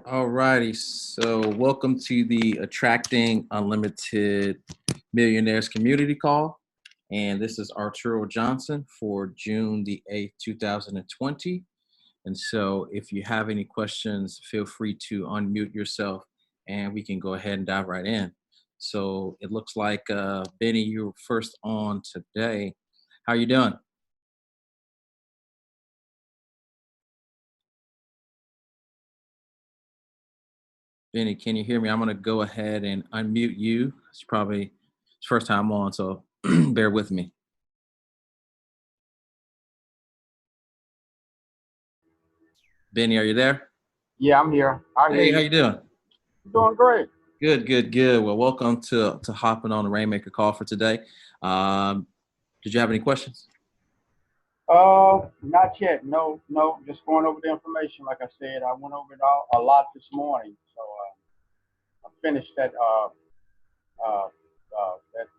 All righty. So, welcome to the Attracting Unlimited Millionaires Community Call. And this is Arturo Johnson for June the 8th, 2020. And so, if you have any questions, feel free to unmute yourself and we can go ahead and dive right in. So, it looks like, Benny, you're first on today. How you doing? Benny, can you hear me? I'm going to go ahead and unmute you. It's probably first time on, so bear with me. Benny, are you there? Yeah, I'm here. Hey, how you doing? Doing great. Good. Well, welcome to hopping on the Rainmaker call for today. Did you have any questions? Not yet. No. Just going over the information. Like I said, I went over it a lot this morning. So I finished that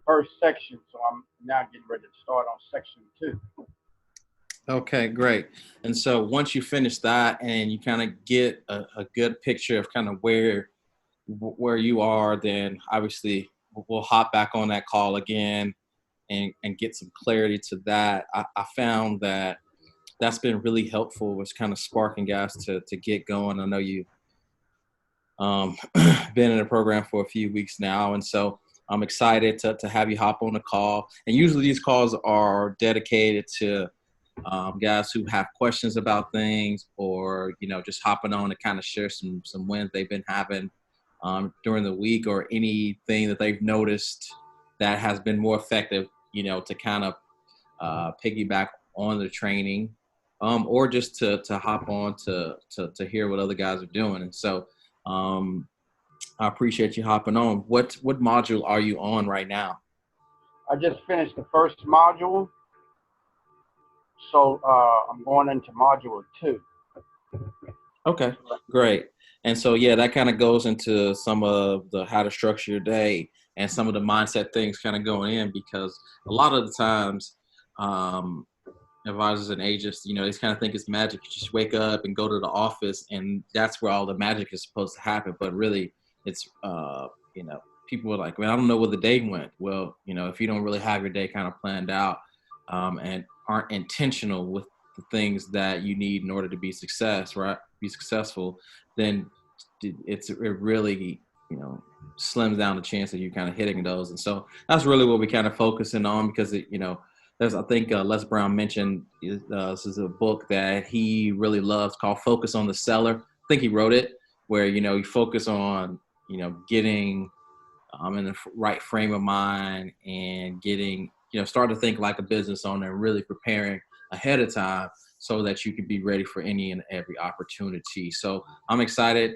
first section. So I'm now getting ready to start on section 2. Okay, great. And so once you finish that and you kind of get a good picture of kind of where you are, then obviously we'll hop back on that call again and get some clarity to that. I found that's been really helpful, was kind of sparking guys to get going. I know you been in the program for a few weeks now, and so I'm excited to have you hop on the call. And usually these calls are dedicated to guys who have questions about things, or just hopping on to kind of share some wins they've been having during the week, or anything that they've noticed that has been more effective, to kind of piggyback on the training, or just to hop on to hear what other guys are doing. And so I appreciate you hopping on. What module are you on right now? I just finished the first module. So I'm going into module 2. Okay, great. And so, yeah, that kind of goes into some of the how to structure your day and some of the mindset things kind of going in, because a lot of the times, advisors and agents, they kind of think it's magic. You just wake up and go to the office, and that's where all the magic is supposed to happen. But really, it's, people are like, man, I don't know where the day went. Well, if you don't really have your day kind of planned out, and aren't intentional with the things that you need in order to be successful, then it really, slims down the chance of you kind of hitting those. And so that's really what we're kind of focusing on, because I think Les Brown mentioned this is a book that he really loves called Focus on the Seller. I think he wrote it, where you focus on getting in the right frame of mind, and getting start to think like a business owner, and really preparing ahead of time so that you can be ready for any and every opportunity. So I'm excited,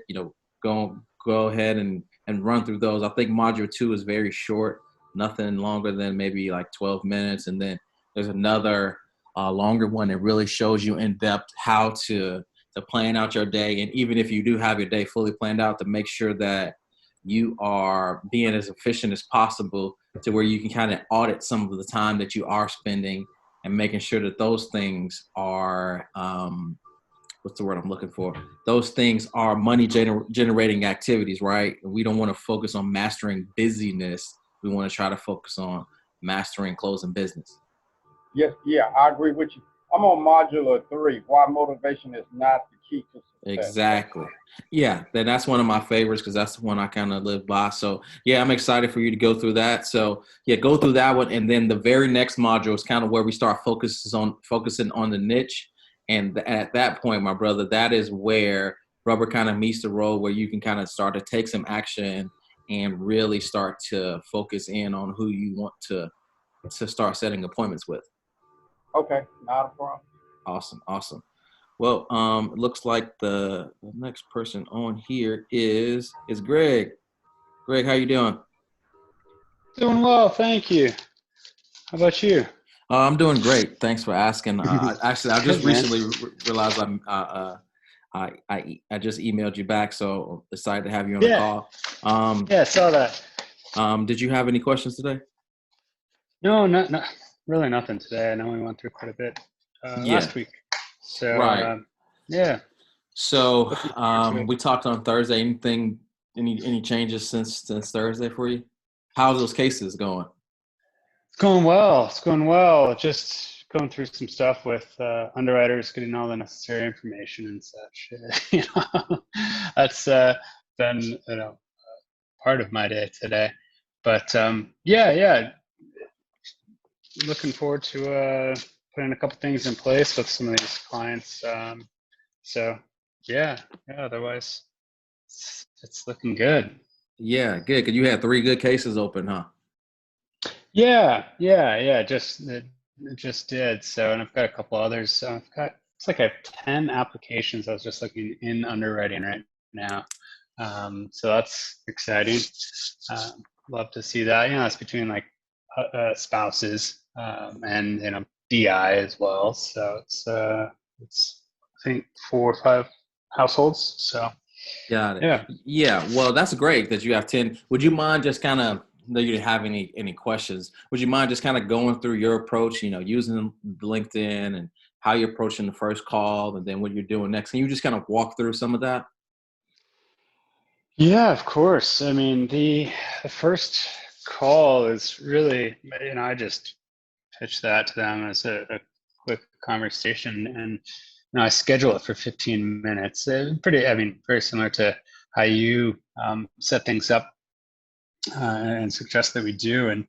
go ahead and run through those. I think module 2 is very short, nothing longer than maybe like 12 minutes. And then there's another longer one that really shows you in depth how to plan out your day. And even if you do have your day fully planned out, to make sure that you are being as efficient as possible, to where you can kind of audit some of the time that you are spending, and making sure that those things are, what's the word I'm looking for? Those things are money generating activities, right? We don't want to focus on mastering busyness. We want to try to focus on mastering closing business. Yes, yeah, I agree with you. I'm on module 3. Why motivation is not the key to success. Exactly. Yeah, that's one of my favorites, because that's the one I kind of live by. So yeah, I'm excited for you to go through that. So yeah, go through that one, and then the very next module is kind of where we start focusing on the niche. And at that point, my brother, that is where rubber kind of meets the road, where you can kind of start to take some action and really start to focus in on who you want to start setting appointments with. Okay, not a problem. Awesome. Well, it looks like the next person on here is Greg. Greg, how you doing? Doing well, thank you. How about you? I'm doing great. Thanks for asking. I just Good, man. recently realized I just emailed you back, so decided to have you on the call. Yeah, I saw that. Did you have any questions today? No, not really nothing today. I know we went through quite a bit Yeah. last week. So Right. yeah. So Looking forward to it. we talked on Thursday. Any changes since Thursday for you? How's those cases going? It's going well. It's going well. Just going through some stuff with underwriters, getting all the necessary information and such. That's been part of my day today. But yeah, looking forward to putting a couple things in place with some of these clients. So yeah. Otherwise, it's looking good. Yeah, good. Cause you had 3 good cases open, huh? Yeah. Just did. So, and I've got a couple others. So it's like I have 10 applications. I was just looking in underwriting right now. So that's exciting. Love to see that. It's between like spouses and DI as well. So it's I think 4 or 5 households. So Got it. yeah. Yeah, well, that's great that you have 10. Would you mind just kind of, though you didn't have any questions, would you mind just kind of going through your approach, using LinkedIn and how you're approaching the first call and then what you're doing next? Can you just kind of walk through some of that? Yeah, of course. I mean, the first call is really, I just pitch that to them as a quick conversation, and I schedule it for 15 minutes. Very similar to how you set things up and suggest that we do. And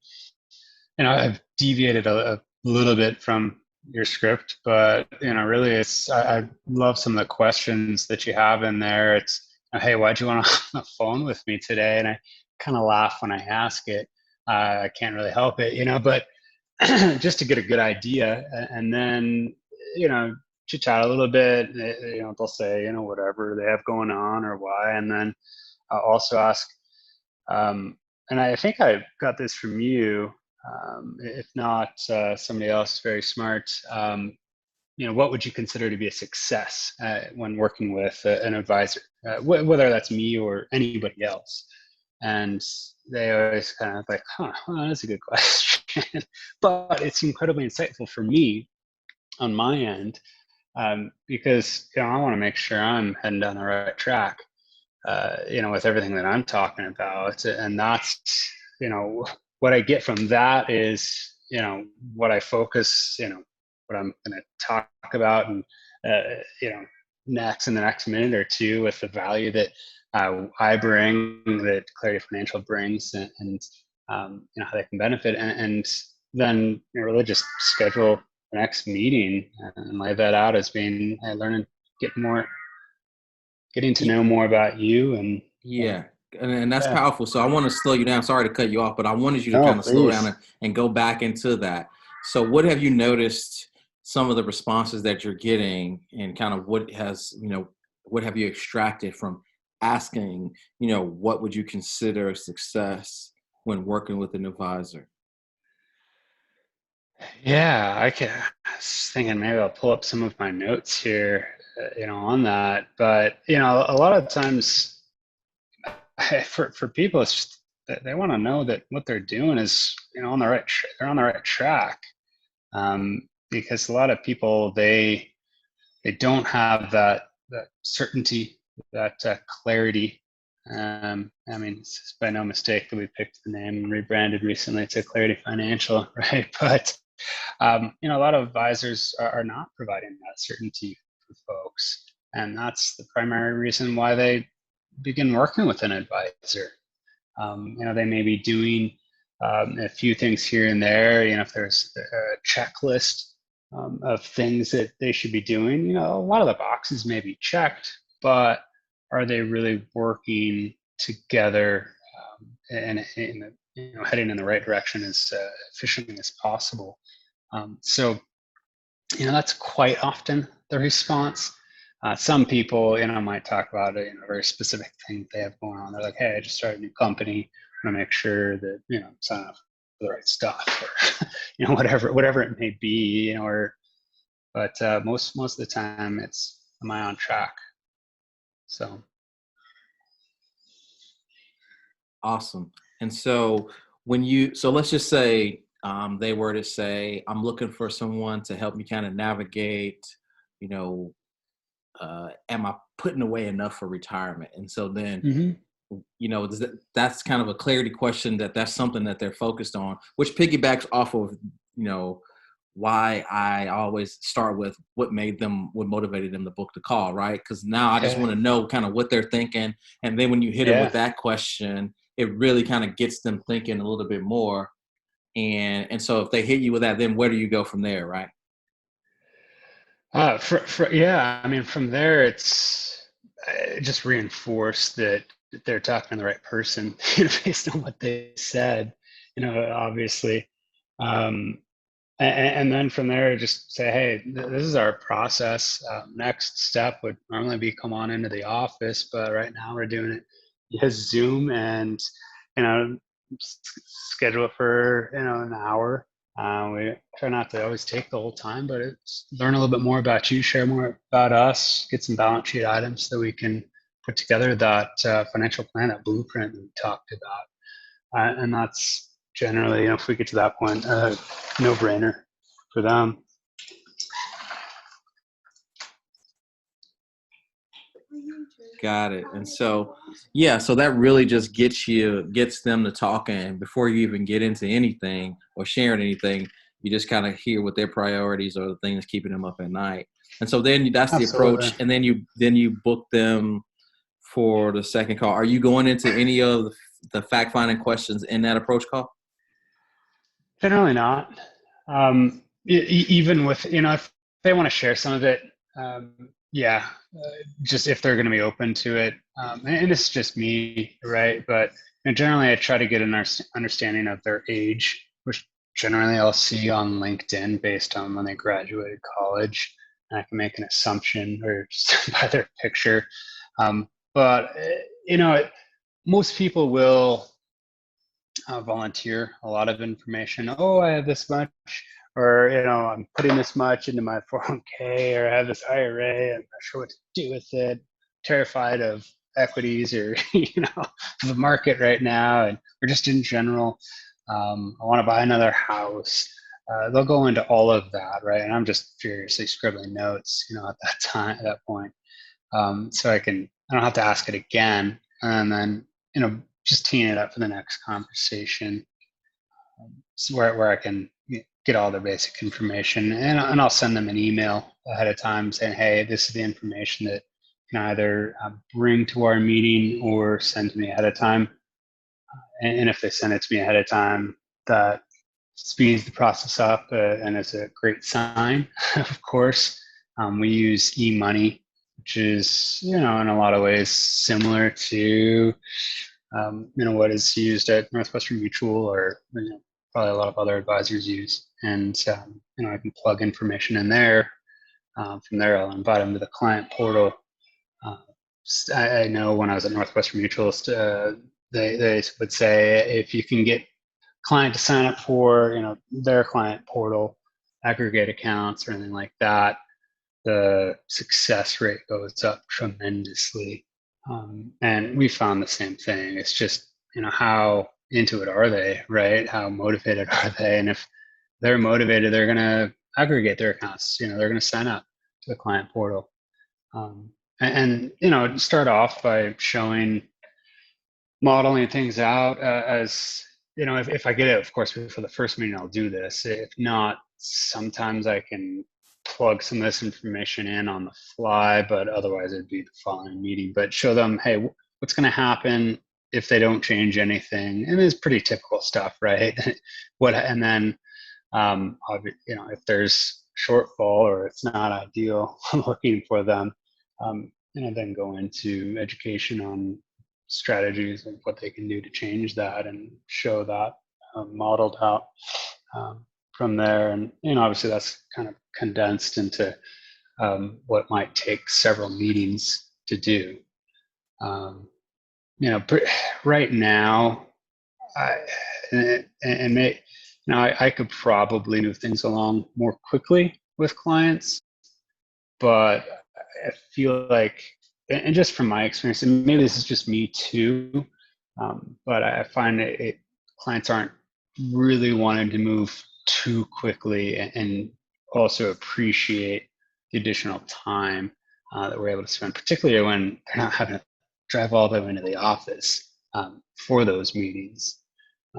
I've deviated a little bit from your script, but really, I love some of the questions that you have in there. It's, hey, why'd you want to on the phone with me today? And I kind of laugh when I ask it. I can't really help it, but just to get a good idea, and then chit chat a little bit. They'll say whatever they have going on or why, and then I'll also ask, and I think I got this from you, if not somebody else very smart. What would you consider to be a success when working with an advisor, whether that's me or anybody else? And they always kind of like, well, that's a good question. But it's incredibly insightful for me on my end, because I want to make sure I'm heading down the right track, with everything that I'm talking about. And that's, what I get from that is, what I focus, what I'm going to talk about, and, next in the next minute or two, with the value that I bring, that Clarity Financial brings, and how they can benefit, and then really just schedule the next meeting and lay that out as being, learning, getting to know more about you, and Yeah, and that's yeah. powerful. So I want to slow you down. Sorry to cut you off, but I wanted you to No, kind of slow down please. and go back into that. So what have you noticed some of the responses that you're getting, and kind of what have you extracted from asking, what would you consider a success when working with an advisor? Yeah, I was thinking maybe I'll pull up some of my notes here, on that. But a lot of times, for people, it's just that they want to know that what they're doing is, on the right. They're on the right track, because a lot of people, they don't have that certainty, that clarity. It's by no mistake that we picked the name and rebranded recently to Clarity Financial, right? But a lot of advisors are not providing that certainty for folks, and that's the primary reason why they begin working with an advisor. They may be doing a few things here and there. If there's a checklist of things that they should be doing, a lot of the boxes may be checked, but are they really working together and heading in the right direction as efficiently as possible? So that's quite often the response. Some people, might talk about a very specific thing they have going on. They're like, "Hey, I just started a new company. I want to make sure that I'm signing up for the right stuff," or whatever it may be. But most of the time, it's, am I on track? So Awesome. And so so let's just say they were to say, I'm looking for someone to help me kind of navigate, am I putting away enough for retirement? And so then, Hmm. that's kind of a clarity question, that's something that they're focused on, which piggybacks off of, why I always start with what motivated them to book the call, right? Because now I just Yeah. want to know kind of what they're thinking. And then when you hit them with Yeah. that question, it really kind of gets them thinking a little bit more. And so if they hit you with that, then where do you go from there, right? Yeah, I mean, from there, it's just reinforced that they're talking to the right person, based on what they said, obviously. Um, and then from there, just say, hey, this is our process. Next step would normally be come on into the office, but right now we're doing it via Zoom, and you know, schedule it for an hour. We try not to always take the whole time, but it's learn a little bit more about you, share more about us, get some balance sheet items so we can put together that financial plan, that blueprint that we talked about. And that's generally, if we get to that point, no brainer for them. Got it. And so, yeah, so that really just gets them to talking before you even get into anything or sharing anything. You just kind of hear what their priorities are, the things keeping them up at night. And so then that's the Absolutely. approach. And then you book them for the second call. Are you going into any of the fact finding questions in that approach call? Generally not. Even with, if they want to share some of it, yeah, just if they're going to be open to it. And it's just me, right? But generally, I try to get an understanding of their age, which generally I'll see on LinkedIn based on when they graduated college. And I can make an assumption or just by their picture. But, most people will volunteer a lot of information. Oh, I have this much, or I'm putting this much into my 401k, or I have this IRA. I'm not sure what to do with it. Terrified of equities, or the market right now, or just in general. I want to buy another house. They'll go into all of that, right? And I'm just furiously scribbling notes, at that point, so I don't have to ask it again, and then just teeing it up for the next conversation, so where I can get all the basic information, and I'll send them an email ahead of time saying, hey, this is the information that you can either bring to our meeting or send to me ahead of time. And if they send it to me ahead of time, that speeds the process up, and is a great sign. Of course, we use e-money, which is in a lot of ways similar to what is used at Northwestern Mutual, or probably a lot of other advisors use. And I can plug information in there. From there, I'll invite them to the client portal. I know when I was at Northwestern Mutual, they would say if you can get client to sign up for their client portal, aggregate accounts, or anything like that, the success rate goes up tremendously. And we found the same thing. It's just, how into it are they, right? How motivated are they? And if they're motivated, they're going to aggregate their accounts. They're going to sign up to the client portal. And start off by modeling things out, as, if I get it, of course, for the first meeting, I'll do this. If not, sometimes I can plug some of this information in on the fly, but otherwise it'd be the following meeting. But show them, hey, what's going to happen if they don't change anything? And it's pretty typical stuff, right? And then, if there's shortfall or it's not ideal, looking for them, then go into education on strategies and what they can do to change that, and show that modeled out. From there, and obviously that's kind of condensed into what might take several meetings to do. Right now, I could probably move things along more quickly with clients, but I feel like, and just from my experience, and maybe this is just me too, but I find clients aren't really wanting to move too quickly, and also appreciate the additional time. that we're able to spend, particularly when they're not having to drive all the way into the office for those meetings.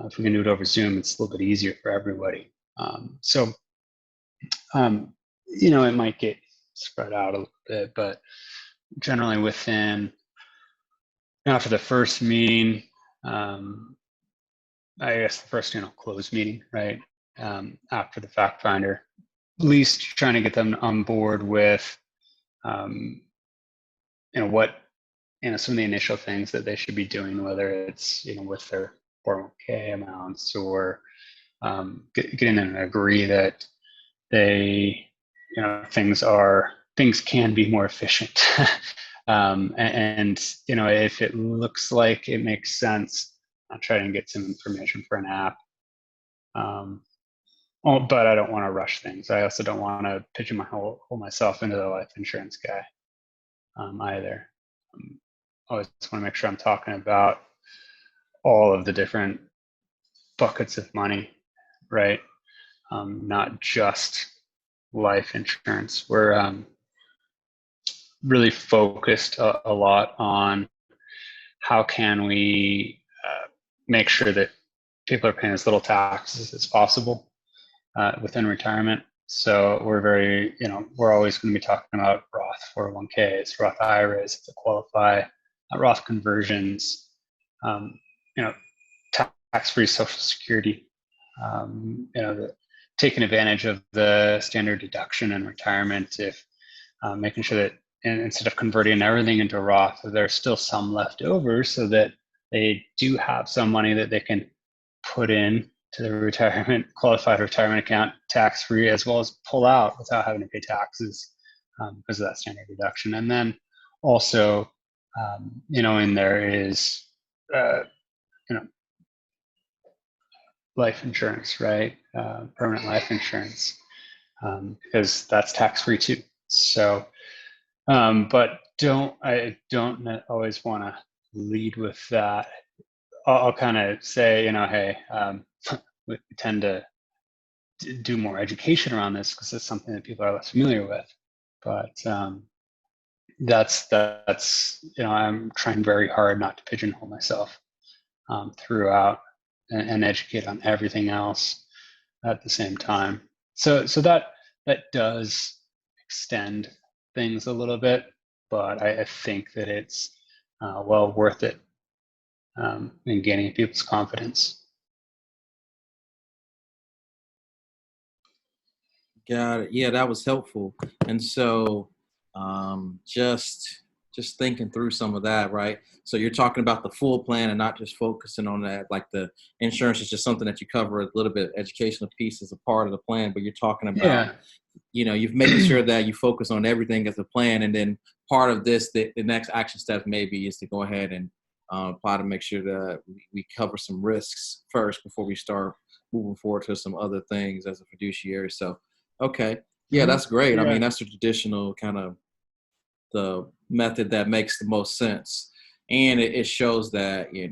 If we can do it over Zoom, it's a little bit easier for everybody. It might get spread out a little bit, but generally within, after the first meeting, I guess the first, closed meeting, right? After the fact finder, at least trying to get them on board with, what, some of the initial things that they should be doing, whether it's, with their 401k amounts or getting them to agree that they, things can be more efficient. If it looks like it makes sense, I'll try and get some information for an app. But I don't want to rush things. I also don't want to pigeonhole myself into the life insurance guy either. Always want to make sure I'm talking about all of the different buckets of money, right? Not just life insurance. We're really focused a lot on how can we make sure that people are paying as little taxes as possible within retirement. So we're we're always going to be talking about Roth 401ks, Roth IRAs to qualify, Roth conversions, tax-free Social Security, taking advantage of the standard deduction in retirement, if making sure that instead of converting everything into Roth, there's still some left over so that they do have some money that they can put in to the qualified retirement account tax-free, as well as pull out without having to pay taxes because of that standard deduction. And then also, in there is, life insurance, right? Permanent life insurance, because that's tax-free too. So, but I don't always want to lead with that. I'll kind of say, hey, we tend to do more education around this because it's something that people are less familiar with. But that's I'm trying very hard not to pigeonhole myself throughout and educate on everything else at the same time. So that does extend things a little bit, but I think that it's well worth it in gaining people's confidence. Got it. Yeah, that was helpful. And so just thinking through some of that, right? So you're talking about the full plan and not just focusing on that. Like the insurance is just something that you cover, a little bit educational piece as a part of the plan, but you're talking about, you've making sure that you focus on everything as a plan. And then part of this, the next action step maybe is to go ahead and apply to make sure that we cover some risks first before we start moving forward to some other things as a fiduciary. So, okay. Yeah, that's great. Yeah. I mean, that's the traditional kind of the method that makes the most sense. And it shows that, you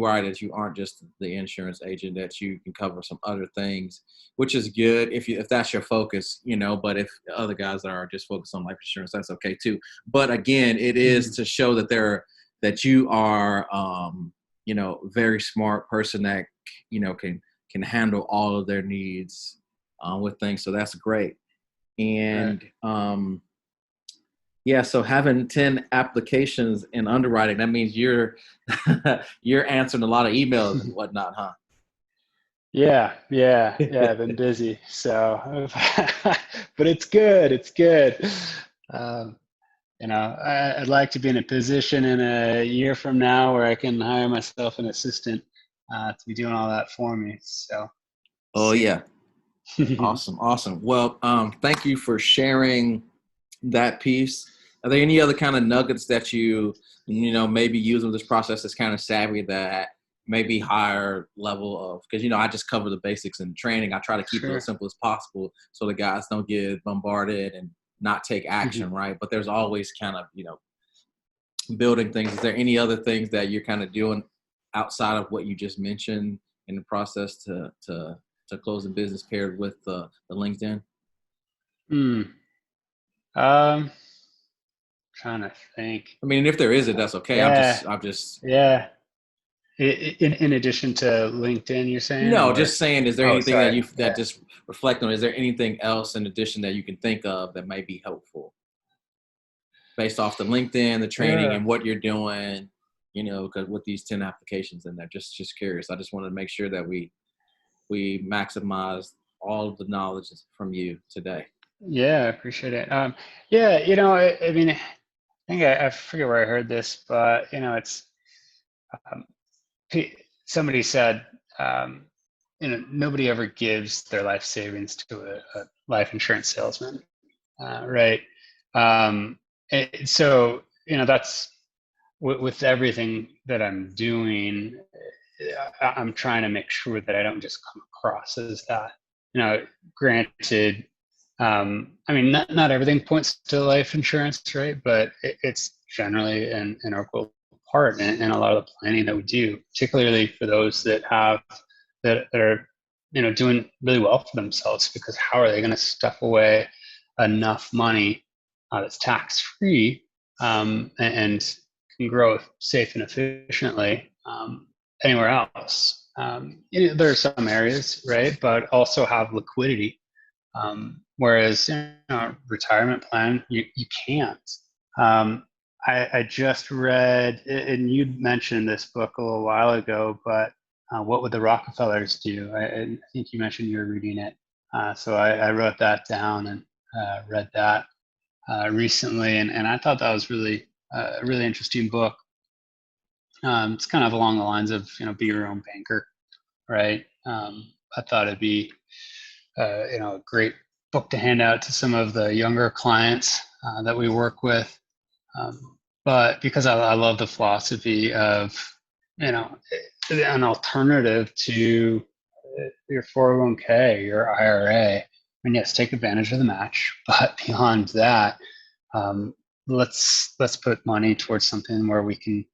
are that you aren't just the insurance agent, that you can cover some other things, which is good if that's your focus, but if other guys are just focused on life insurance, that's okay too. But again, it is to show that that you are, very smart person that, can handle all of their needs with things. So that's great. And so having 10 applications in underwriting, that means you're you're answering a lot of emails and whatnot, huh? Yeah, I've been busy. So, but it's good. It's good. I'd like to be in a position in a year from now where I can hire myself an assistant to be doing all that for me. So. Oh yeah. Awesome. Well, thank you for sharing that piece. Are there any other kind of nuggets that you maybe use with this process that's kind of savvy that maybe higher level of, because, I just cover the basics in training. I try to keep it as simple as possible so the guys don't get bombarded and not take action, right? But there's always kind of, building things. Is there any other things that you're kind of doing outside of what you just mentioned in the process to close the business paired with the LinkedIn? Um, trying to think. I mean, if there isn't, that's okay. Yeah, I'm just, yeah. In addition to LinkedIn, you're saying, no, or just saying, is there oh, anything that sorry. you, Yeah. that just reflect on, is there anything else in addition that you can think of that might be helpful based off the LinkedIn, the training Yeah. and what you're doing, you know, cause with these 10 applications in there, just curious. I just wanted to make sure that we maximize all of the knowledge from you today. Yeah, I appreciate it. Yeah, I mean, I think I forget where I heard this, but it's um, somebody said, um, nobody ever gives their life savings to a life insurance salesman, right? So that's with everything that I'm doing. I'm trying to make sure that I don't just come across as that. Granted, I mean, not everything points to life insurance, right? But it's generally an integral part in a lot of the planning that we do, particularly for those that are doing really well for themselves. Because how are they going to stuff away enough money that's tax free and can grow safe and efficiently anywhere else? There are some areas, right, but also have liquidity. Whereas retirement plan, you can't. I just read, and you mentioned this book a little while ago, but What Would the Rockefellers Do? I think you mentioned you were reading it. So I wrote that down and read that recently, and I thought that was really a really interesting book. It's kind of along the lines of be your own banker, right? I thought it'd be a great book to hand out to some of the younger clients that we work with. But because I love the philosophy of an alternative to your 401k, your IRA. And yes, take advantage of the match, but beyond that, um, let's put money towards something where we can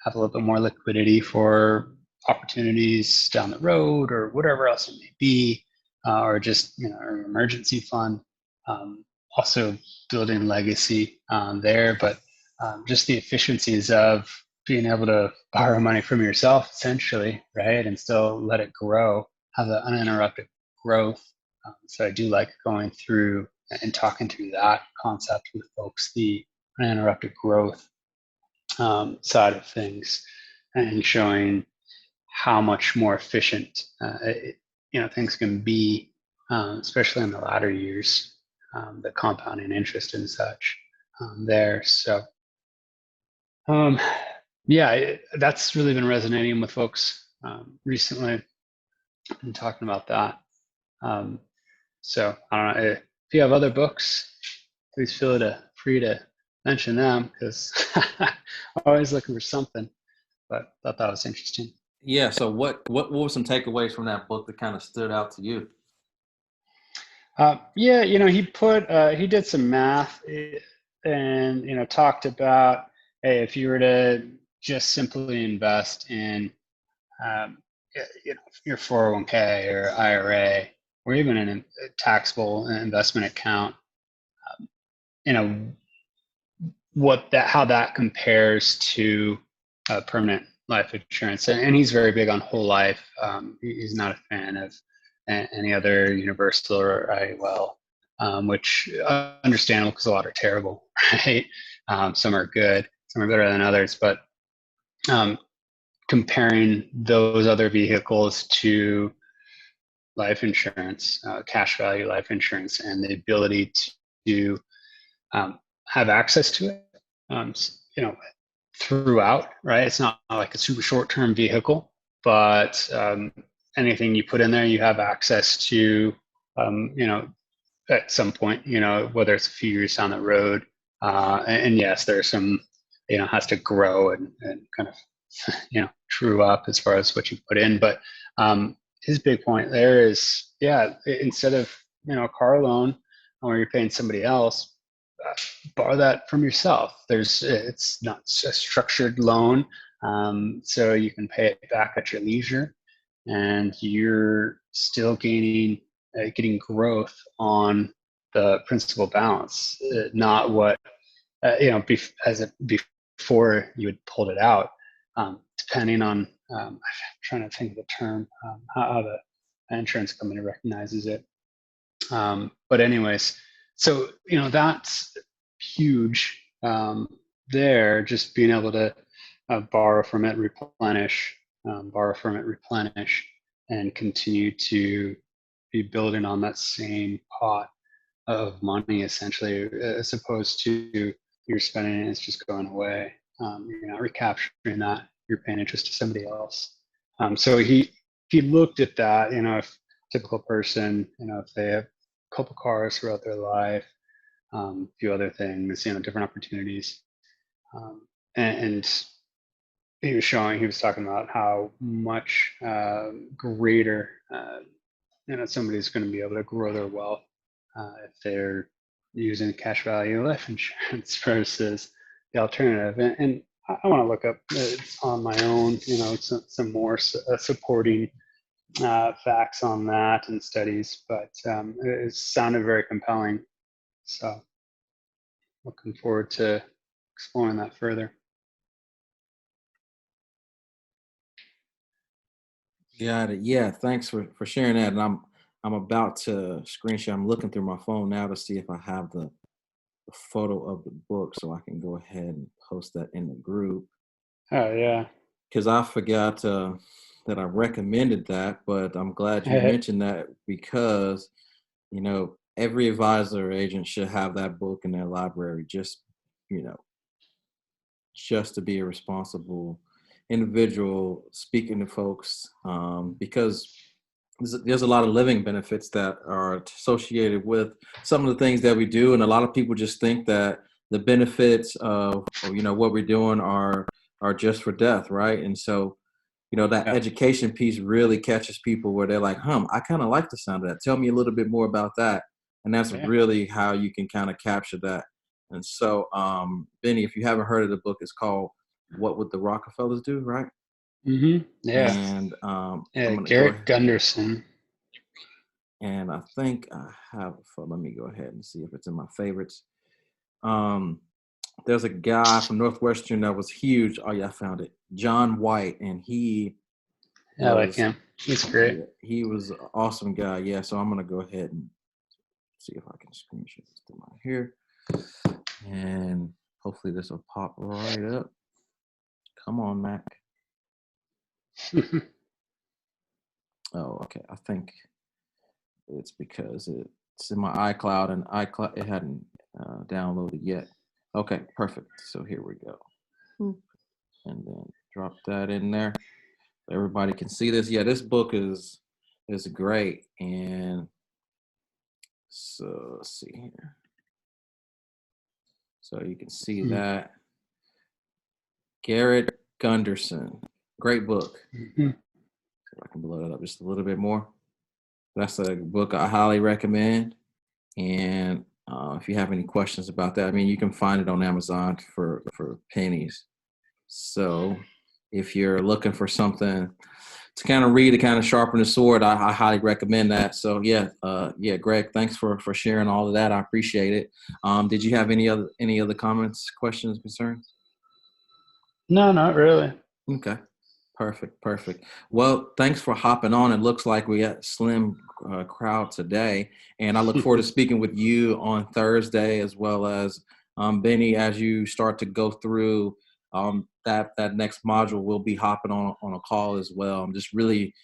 have a little bit more liquidity for opportunities down the road or whatever else it may be, or just an emergency fund. Also building legacy there, but just the efficiencies of being able to borrow money from yourself, essentially, right, and still let it grow, have the uninterrupted growth. So I do like going through and talking through that concept with folks, the uninterrupted growth side of things, and showing how much more efficient things can be, especially in the latter years, the compounding interest and such there. So yeah, that's really been resonating with folks recently. I've been talking about that. So I don't know if you have other books, please feel free to mention them because I'm always looking for something. But thought that was interesting. Yeah. So what were some takeaways from that book that kind of stood out to you? Yeah, he did some math and talked about, hey, if you were to just simply invest in um, your 401k or IRA or even in a taxable investment account, you know how that compares to permanent life insurance. And he's very big on whole life. He's not a fan of any other universal or IUL, which understandable because a lot are terrible, right? Some are good, some are better than others, but comparing those other vehicles to life insurance, cash value life insurance, and the ability to have access to it, throughout, right? It's not like a super short-term vehicle, but anything you put in there, you have access to, at some point, whether it's a few years down the road. And yes, there's some, has to grow and kind of, true up as far as what you put in. But his big point there is, yeah, instead of, a car loan where you're paying somebody else, borrow that from yourself. It's not a structured loan, so you can pay it back at your leisure, and you're still getting growth on the principal balance, not what before you had pulled it out, depending on, I'm trying to think of the term, how the insurance company recognizes it. But anyways, so, that's huge there, just being able to borrow from it, replenish, and continue to be building on that same pot of money, essentially, as opposed to you're spending it, it's just going away. You're not recapturing that. You're paying interest to somebody else. So he looked at that. If typical person, if they have a couple cars throughout their life, a few other things, different opportunities, and he was talking about how much greater somebody's going to be able to grow their wealth if they're using cash value life insurance versus the alternative. And I want to look up on my own, some more supporting facts on that and studies, but it sounded very compelling. So looking forward to exploring that further. Got it. Yeah, thanks for sharing that. And I'm about to screen share. I'm looking through my phone now to see if I have the photo of the book, so I can go ahead and post that in the group. Oh yeah. Because I forgot that I recommended that, but I'm glad you mentioned that, because every advisor or agent should have that book in their library, just to be a responsible individual speaking to folks, because there's a lot of living benefits that are associated with some of the things that we do, and a lot of people just think that the benefits of what we're doing are just for death, right? And so that education piece really catches people where they're like, I kind of like the sound of that. Tell me a little bit more about that. And that's really how you can kind of capture that. And so, Benny, if you haven't heard of the book, it's called What Would the Rockefellers Do, right? Mm-hmm. Yeah. And I'm gonna Garrett Gunderson. And I think I have, let me go ahead and see if it's in my favorites. There's a guy from Northwestern that was huge. Oh yeah, I found it. John White, and I like him. He's great. He was an awesome guy. Yeah, so I'm gonna go ahead and see if I can screenshot this thing right here, and hopefully this will pop right up. Come on, Mac. Oh, okay. I think it's because it's in my iCloud, and iCloud it hadn't downloaded yet. Okay, perfect. So here we go. And then drop that in there. Everybody can see this. Yeah, this book is great. And so let's see here. So you can see that. Garrett Gunderson. Great book. If I can blow it up just a little bit more. That's a book I highly recommend. And if you have any questions about that, you can find it on Amazon for pennies. So if you're looking for something to kind of read, to kind of sharpen the sword, I highly recommend that. So Greg, thanks for sharing all of that. I appreciate it. Did you have any other comments, questions, concerns? No, not really. Okay. Perfect. Well, thanks for hopping on. It looks like we got a slim crowd today, and I look forward to speaking with you on Thursday, as well as Benny, as you start to go through that next module. We'll be hopping on a call as well. I'm just really,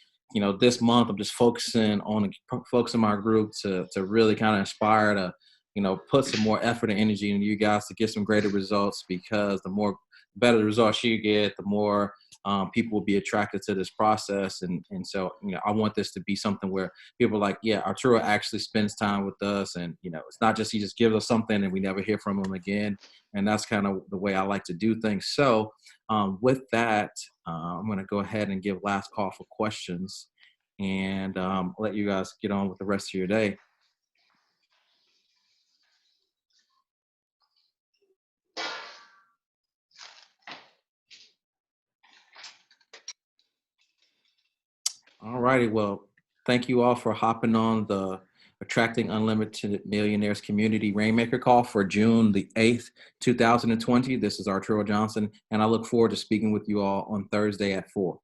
this month I'm just focusing my group to really kind of inspire to, put some more effort and energy in you guys to get some greater results, because the better the results you get, the more people will be attracted to this process. And so, I want this to be something where people are like, yeah, Arturo actually spends time with us. And, it's not just, he just gives us something and we never hear from him again. And that's kind of the way I like to do things. So with that, I'm going to go ahead and give last call for questions, and let you guys get on with the rest of your day. All righty. Well, thank you all for hopping on the Attracting Unlimited Millionaires Community Rainmaker Call for June the 8th, 2020. This is Arturo Johnson, and I look forward to speaking with you all on Thursday at 4.